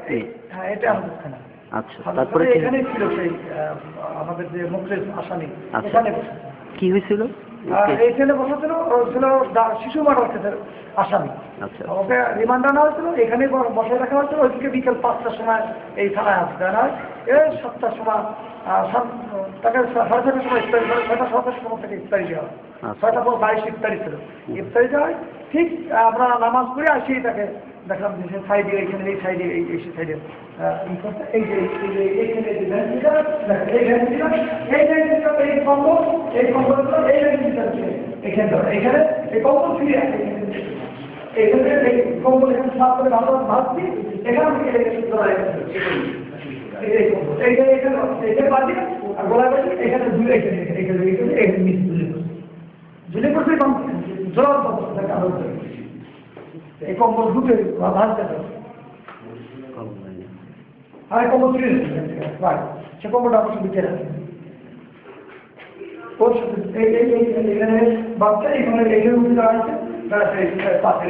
আপনি? হ্যাঁ, এটা আমাদের থানা। আচ্ছা, তারপরে এখানেই ছিল সেই আমাদের যে মুখলেস আসামি, আচ্ছা, এখানে বসে। কি হয়েছিল? এই ছেলে বসেছিল, ও ছিল শিশু মার্ডার কেসের আসামি। আচ্ছা, ওকে রিমান্ড আনা হয়েছিল, এখানে বসে রাখা হয়েছিল। ওইদিকে বিকেল 5টার সময় এই থানায় আসতে আনা হয়। 7টার সময় তাকে 6:30টার সময় ইফতারি করে, 6টা 7টার সময় থেকে ইফতারি দেওয়া হয়। 6টা 22 ইফতারি ছিল, ইফতারি দেওয়া হয়। ঠিক আমরা নামাজ পড়ে আসি, তাকে দেখলাম যে সে সাইডে, এইখানে এই সাইডে, এই সাইডে এই যে এইখানে এই কম্বল, এই কম্বল এখানে এই কম্বল ফিরে আসে, এখানে এই কম্বল এখানে সাফ করে ভালো ভাবছি, এখান থেকে এইটা বাজে আর গোলা বাজে, এখানে ঝুলে ঝুলে করছে জল এই কম্বল ঢুকে ভাজতে আর কম্বল ফিরে সে কম্বলটা আমার সাথে বিচে রাখে ওর সাথে এখানে বাচ্চা এখানে উঠে দাঁড়াচ্ছে, তারা পাশে